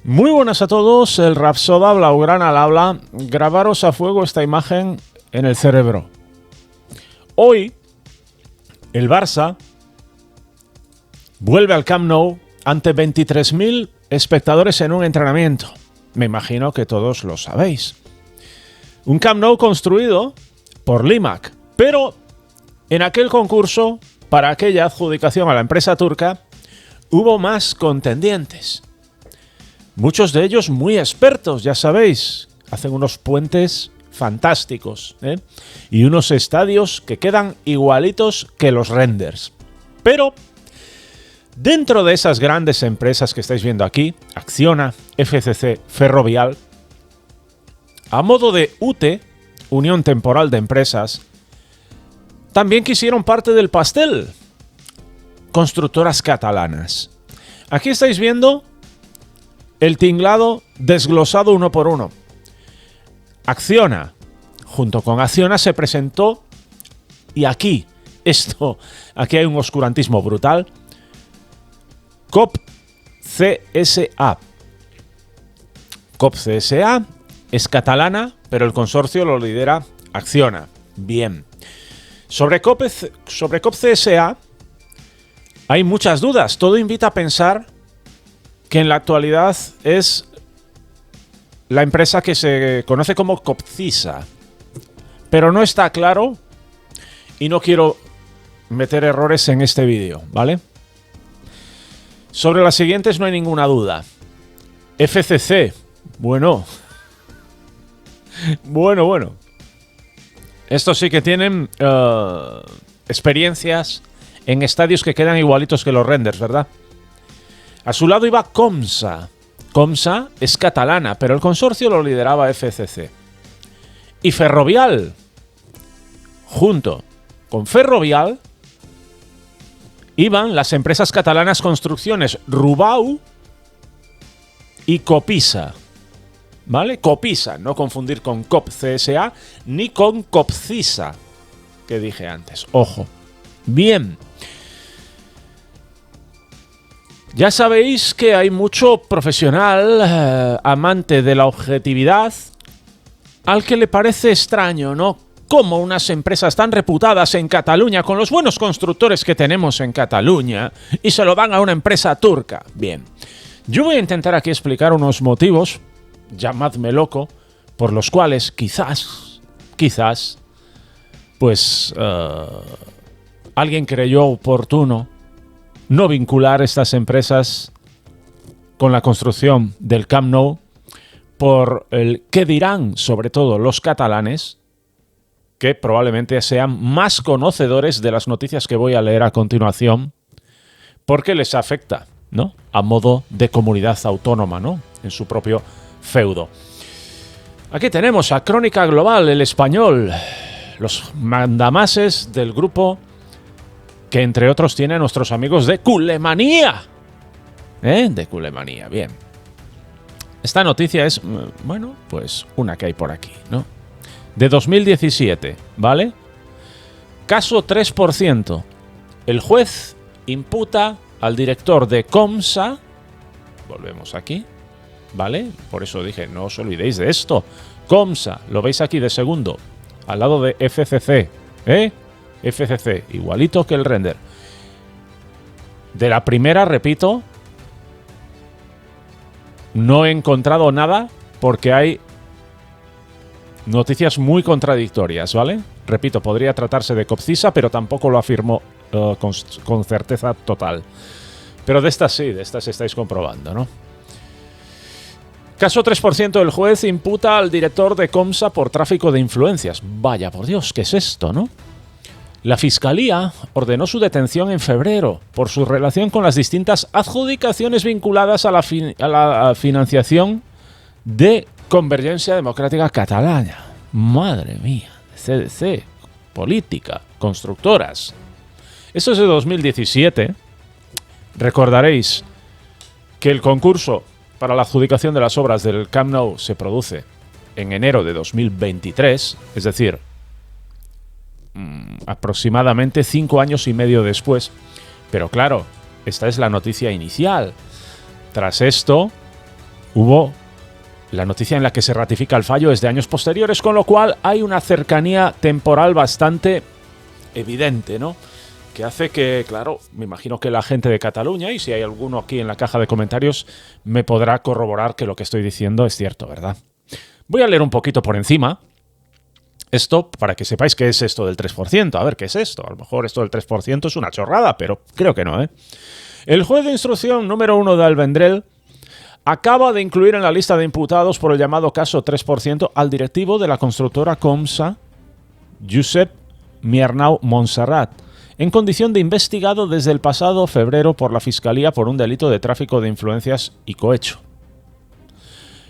Muy buenas a todos, el Rapsoda Blaugrana al habla. Grabaros a fuego esta imagen en el cerebro. Hoy, el Barça vuelve al Camp Nou ante 23.000 espectadores en un entrenamiento. Me imagino que todos lo sabéis. Un Camp Nou construido por Limac, pero en aquel concurso, para aquella adjudicación a la empresa turca, hubo más contendientes. Muchos de ellos muy expertos, ya sabéis. Hacen unos puentes fantásticos, y unos estadios que quedan igualitos que los renders. Pero dentro de esas grandes empresas que estáis viendo aquí, Acciona, FCC, Ferrovial, a modo de UTE, Unión Temporal de Empresas, también quisieron parte del pastel. Constructoras catalanas. Aquí estáis viendo el tinglado desglosado uno por uno. Acciona, junto con Acciona, se presentó, y aquí hay un oscurantismo brutal, COP CSA. COP CSA es catalana, pero el consorcio lo lidera Acciona. Bien. Sobre COP CSA hay muchas dudas. Todo invita a pensar que en la actualidad es la empresa que se conoce como Copcisa. Pero no está claro y no quiero meter errores en este vídeo, ¿vale? Sobre las siguientes no hay ninguna duda. FCC, bueno. Estos sí que tienen experiencias en estadios que quedan igualitos que los renders, ¿verdad? A su lado iba Comsa. Comsa es catalana, pero el consorcio lo lideraba FCC. Y Ferrovial. Junto con Ferrovial iban las empresas catalanas Construcciones Rubau y Copisa. ¿Vale? Copisa, no confundir con COP CSA ni con Copcisa, que dije antes. Ojo. Bien. Ya sabéis que hay mucho profesional amante de la objetividad al que le parece extraño, ¿no? Cómo unas empresas tan reputadas en Cataluña, con los buenos constructores que tenemos en Cataluña, y se lo dan a una empresa turca. Bien, yo voy a intentar aquí explicar unos motivos, llamadme loco, por los cuales quizás, pues alguien creyó oportuno no vincular estas empresas con la construcción del Camp Nou por el qué dirán, sobre todo los catalanes, que probablemente sean más conocedores de las noticias que voy a leer a continuación, porque les afecta, ¿no? A modo de comunidad autónoma, ¿no? En su propio feudo. Aquí tenemos a Crónica Global, El Español, los mandamases del grupo que entre otros tiene a nuestros amigos de Culemanía. De Culemanía, bien. Esta noticia es, bueno, pues una que hay por aquí, ¿no? De 2017, ¿vale? Caso 3%. El juez imputa al director de Comsa, volvemos aquí, ¿vale? Por eso dije, no os olvidéis de esto. Comsa, lo veis aquí de segundo, al lado de FCC, FCC, igualito que el render. De la primera, repito, no he encontrado nada porque hay noticias muy contradictorias, ¿vale? Repito, podría tratarse de Copcisa, pero tampoco lo afirmo con certeza total. Pero de estas sí, de estas estáis comprobando, ¿no? Caso 3%, el juez imputa al director de Comsa por tráfico de influencias. Vaya por Dios, ¿qué es esto, no? La Fiscalía ordenó su detención en febrero por su relación con las distintas adjudicaciones vinculadas a la financiación de Convergencia Democrática Catalana. Madre mía, CDC, política, constructoras. Esto es de 2017. Recordaréis que el concurso para la adjudicación de las obras del Camp Nou se produce en enero de 2023, es decir, aproximadamente 5 años y medio después. Pero claro, esta es la noticia inicial. Tras esto, la noticia en la que se ratifica el fallo es de años posteriores, con lo cual hay una cercanía temporal bastante evidente, ¿no? Que hace que, claro, me imagino que la gente de Cataluña, y si hay alguno aquí en la caja de comentarios, me podrá corroborar que lo que estoy diciendo es cierto, ¿verdad? Voy a leer un poquito por encima esto para que sepáis qué es esto del 3%. A ver, ¿qué es esto? A lo mejor esto del 3% es una chorrada, pero creo que no, ¿eh? El juez de instrucción número 1 de Alvendrell acaba de incluir en la lista de imputados por el llamado caso 3% al directivo de la constructora Comsa, Josep Miernau Montserrat, en condición de investigado desde el pasado febrero por la Fiscalía por un delito de tráfico de influencias y cohecho.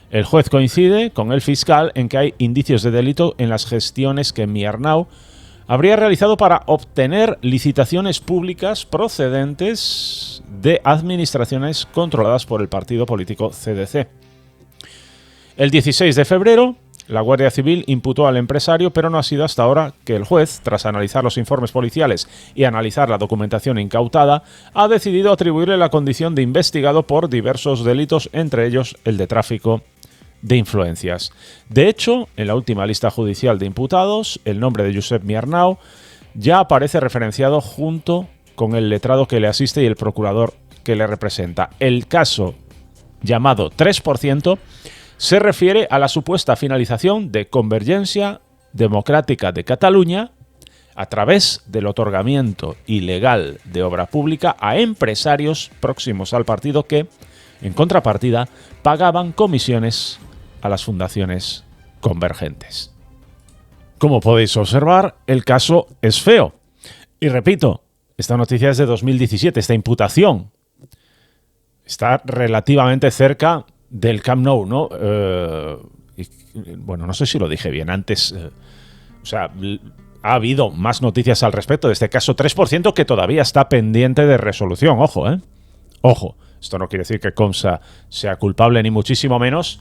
El juez coincide con el fiscal en que hay indicios de delito en las gestiones que Miernau habría realizado para obtener licitaciones públicas procedentes de administraciones controladas por el partido político CDC. El 16 de febrero, la Guardia Civil imputó al empresario, pero no ha sido hasta ahora que el juez, tras analizar los informes policiales y analizar la documentación incautada, ha decidido atribuirle la condición de investigado por diversos delitos, entre ellos el de tráfico de influencias. De hecho, en la última lista judicial de imputados, el nombre de Josep Miernau ya aparece referenciado junto con el letrado que le asiste y el procurador que le representa. El caso llamado 3% se refiere a la supuesta finalización de Convergencia Democrática de Cataluña a través del otorgamiento ilegal de obra pública a empresarios próximos al partido que, en contrapartida, pagaban comisiones a las fundaciones convergentes. Como podéis observar, el caso es feo. Y repito, esta noticia es de 2017, esta imputación está relativamente cerca del Camp Nou, ¿no? Bueno, no sé si lo dije bien antes. Ha habido más noticias al respecto de este caso 3% que todavía está pendiente de resolución. Ojo, ¿eh? Ojo. Esto no quiere decir que Comsa sea culpable ni muchísimo menos,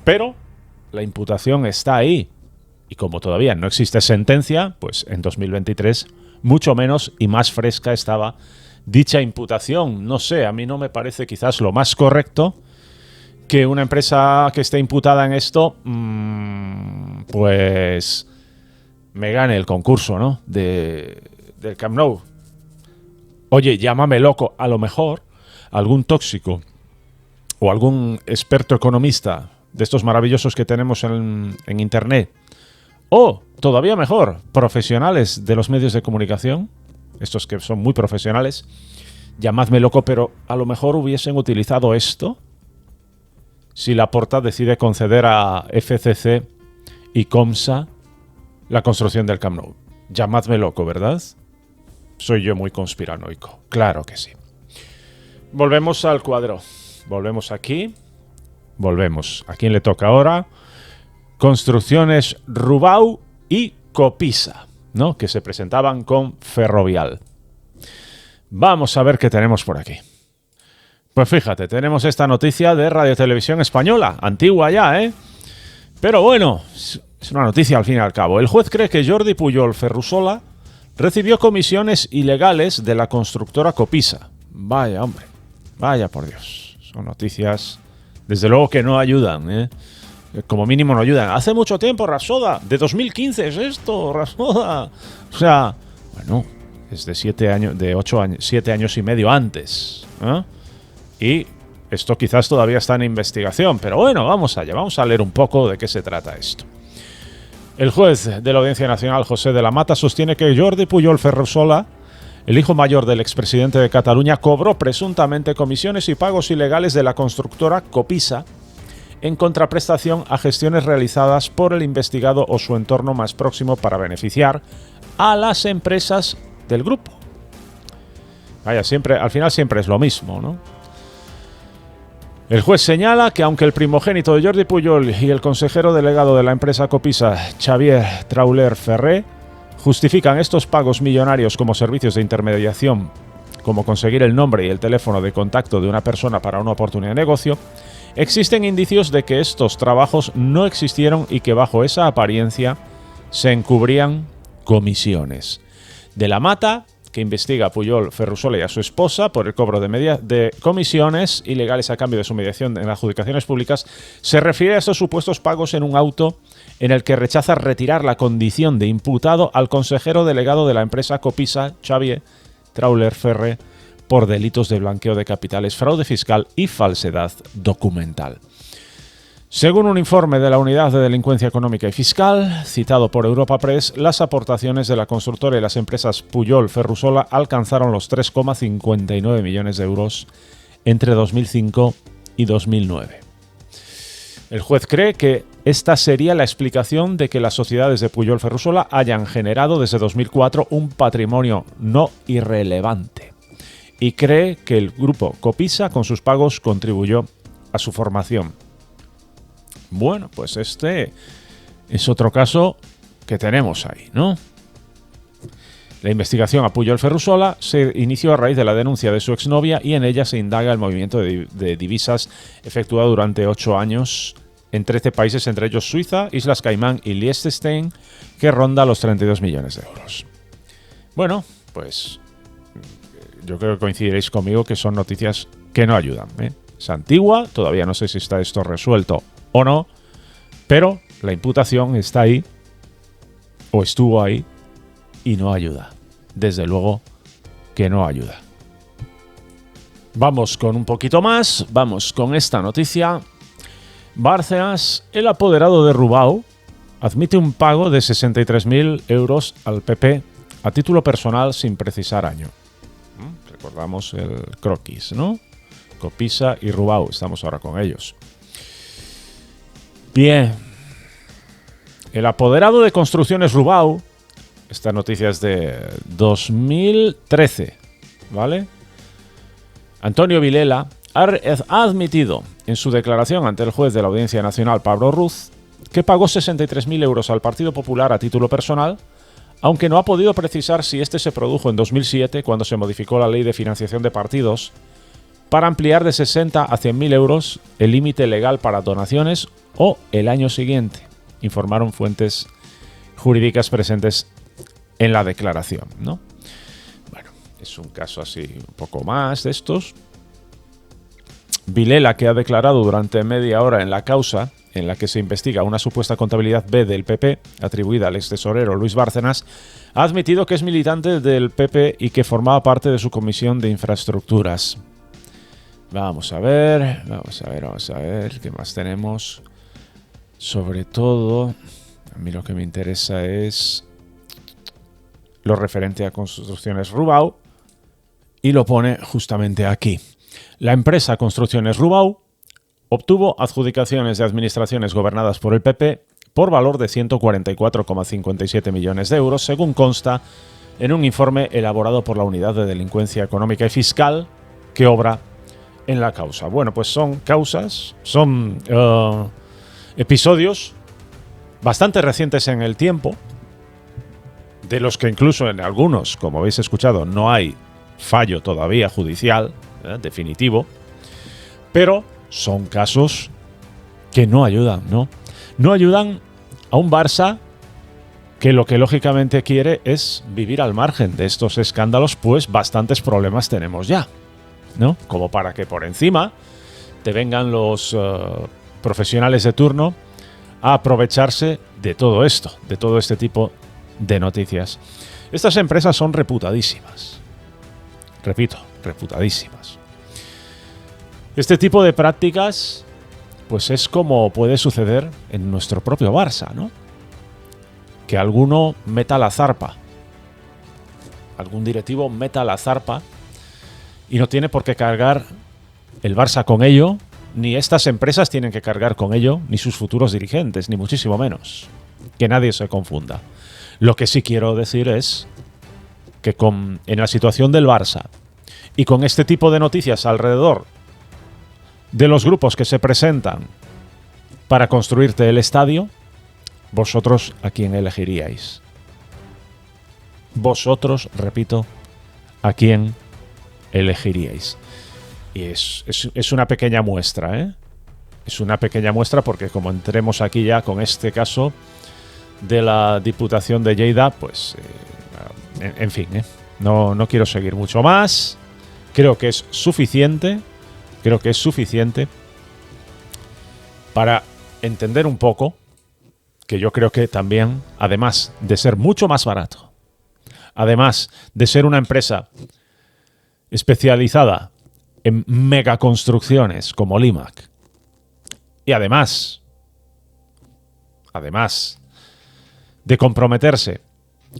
pero la imputación está ahí. Y como todavía no existe sentencia, pues en 2023 mucho menos y más fresca estaba dicha imputación. No sé, a mí no me parece quizás lo más correcto que una empresa que esté imputada en esto, pues me gane el concurso, ¿no? del Camp Nou. Oye, llámame loco, a lo mejor algún tóxico o algún experto economista de estos maravillosos que tenemos en Internet, o todavía mejor, profesionales de los medios de comunicación, estos que son muy profesionales, llamadme loco, pero a lo mejor hubiesen utilizado esto si Laporta decide conceder a FCC y Comsa la construcción del Camp Nou. Llamadme loco, ¿verdad? Soy yo muy conspiranoico. Claro que sí. Volvemos al cuadro. Volvemos aquí. Volvemos. ¿A quién le toca ahora? Construcciones Rubau y Copisa, ¿no? Que se presentaban con Ferrovial. Vamos a ver qué tenemos por aquí. Pues fíjate, tenemos esta noticia de Radio Televisión Española. Antigua ya, ¿eh? Pero bueno, es una noticia al fin y al cabo. El juez cree que Jordi Pujol Ferrusola recibió comisiones ilegales de la constructora Copisa. Vaya, hombre. Vaya por Dios. Son noticias, desde luego, que no ayudan, ¿eh? Como mínimo no ayudan. Hace mucho tiempo, Rapsoda. De 2015 es esto, Rapsoda. O sea, bueno, es de 7 años, de 8 años, 7 años y medio antes, ¿eh? Y esto quizás todavía está en investigación. Pero bueno, vamos allá. Vamos a leer un poco de qué se trata esto. El juez de la Audiencia Nacional, José de la Mata, sostiene que Jordi Pujol Ferrusola, el hijo mayor del expresidente de Cataluña, cobró presuntamente comisiones y pagos ilegales de la constructora Copisa en contraprestación a gestiones realizadas por el investigado o su entorno más próximo para beneficiar a las empresas del grupo. Vaya, siempre, al final siempre es lo mismo, ¿no? El juez señala que aunque el primogénito de Jordi Pujol y el consejero delegado de la empresa Copisa, Xavier Trauler Ferré, justifican estos pagos millonarios como servicios de intermediación, como conseguir el nombre y el teléfono de contacto de una persona para una oportunidad de negocio, existen indicios de que estos trabajos no existieron y que bajo esa apariencia se encubrían comisiones. De la Mata que investiga a Pujol Ferrusola y a su esposa por el cobro de comisiones ilegales a cambio de su mediación en adjudicaciones públicas, se refiere a estos supuestos pagos en un auto en el que rechaza retirar la condición de imputado al consejero delegado de la empresa Copisa, Xavier Trauler Ferre, por delitos de blanqueo de capitales, fraude fiscal y falsedad documental. Según un informe de la Unidad de Delincuencia Económica y Fiscal, citado por Europa Press, las aportaciones de la constructora y las empresas Pujol Ferrusola alcanzaron los 3,59 millones de euros entre 2005 y 2009. El juez cree que esta sería la explicación de que las sociedades de Pujol Ferrusola hayan generado desde 2004 un patrimonio no irrelevante y cree que el grupo Copisa con sus pagos contribuyó a su formación. Bueno, pues este es otro caso que tenemos ahí, ¿no? La investigación a Pujol Ferrusola se inició a raíz de la denuncia de su exnovia y en ella se indaga el movimiento de divisas efectuado durante 8 años en 13 países, entre ellos Suiza, Islas Caimán y Liechtenstein, que ronda los 32 millones de euros. Bueno, pues yo creo que coincidiréis conmigo que son noticias que no ayudan, ¿eh? Es antigua, todavía no sé si está esto resuelto o no, pero la imputación está ahí, o estuvo ahí, y no ayuda. Desde luego que no ayuda. Vamos con un poquito más, vamos con esta noticia. Bárcenas, el apoderado de Rubao, admite un pago de 63.000 euros al PP a título personal sin precisar año. Recordamos el croquis, ¿no? Copisa y Rubao, estamos ahora con ellos. Bien, el apoderado de Construcciones Rubao, esta noticia es de 2013, ¿vale? Antonio Vilela ha admitido en su declaración ante el juez de la Audiencia Nacional, Pablo Ruz, que pagó 63.000 euros al Partido Popular a título personal, aunque no ha podido precisar si este se produjo en 2007, cuando se modificó la Ley de Financiación de Partidos, para ampliar de 60 a 100.000 euros el límite legal para donaciones o el año siguiente, informaron fuentes jurídicas presentes en la declaración, ¿no? Bueno, es un caso así un poco más de estos. Vilela, que ha declarado durante media hora en la causa en la que se investiga una supuesta contabilidad B del PP atribuida al ex tesorero Luis Bárcenas, ha admitido que es militante del PP y que formaba parte de su comisión de infraestructuras. Vamos a ver, ¿qué más tenemos? Sobre todo, a mí lo que me interesa es lo referente a Construcciones Rubao, y lo pone justamente aquí. La empresa Construcciones Rubao obtuvo adjudicaciones de administraciones gobernadas por el PP por valor de 144,57 millones de euros, según consta en un informe elaborado por la Unidad de Delincuencia Económica y Fiscal que obra en la causa. Bueno, pues son causas, son episodios bastante recientes en el tiempo, de los que incluso en algunos, como habéis escuchado, no hay fallo todavía judicial definitivo, pero son casos que no ayudan, ¿no? No ayudan a un Barça que lo que lógicamente quiere es vivir al margen de estos escándalos, pues bastantes problemas tenemos ya, ¿no? Como para que por encima te vengan los profesionales de turno a aprovecharse de todo esto, de todo este tipo de noticias. Estas empresas son reputadísimas. Repito, reputadísimas. Este tipo de prácticas, pues es como puede suceder en nuestro propio Barça, ¿no? Que alguno meta la zarpa, algún directivo meta la zarpa y no tiene por qué cargar el Barça con ello, ni estas empresas tienen que cargar con ello, ni sus futuros dirigentes, ni muchísimo menos. Que nadie se confunda. Lo que sí quiero decir es que en la situación del Barça y con este tipo de noticias alrededor de los grupos que se presentan para construirte el estadio, vosotros a quién elegiríais. Vosotros, repito, a quién elegiríais. Y es una pequeña muestra, ¿eh? Es una pequeña muestra porque como entremos aquí ya con este caso de la Diputación de Lleida, pues, en fin, No quiero seguir mucho más. Creo que es suficiente. Creo que es suficiente para entender un poco que yo creo que también, además de ser mucho más barato, además de ser una empresa especializada en megaconstrucciones como Limac, y además de comprometerse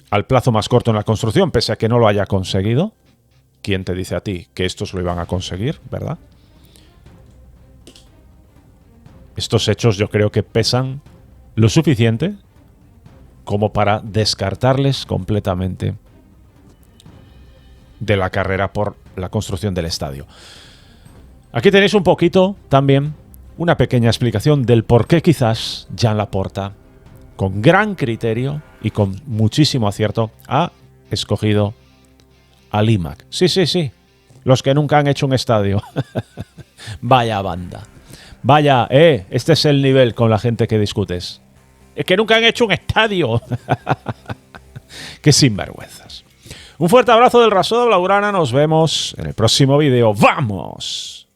al plazo más corto en la construcción, pese a que no lo haya conseguido, ¿quién te dice a ti que estos lo iban a conseguir, verdad? Estos hechos yo creo que pesan lo suficiente como para descartarles completamente de la carrera por la construcción del estadio. Aquí tenéis un poquito también una pequeña explicación del por qué quizás Joan Laporta, con gran criterio y con muchísimo acierto, ha escogido a Limac. Sí, los que nunca han hecho un estadio. Vaya banda. Vaya, este es el nivel con la gente que discutes. Es que nunca han hecho un estadio. Qué sinvergüenzas. Un fuerte abrazo del Rasodo Blaugrana. Nos vemos en el próximo vídeo. ¡Vamos!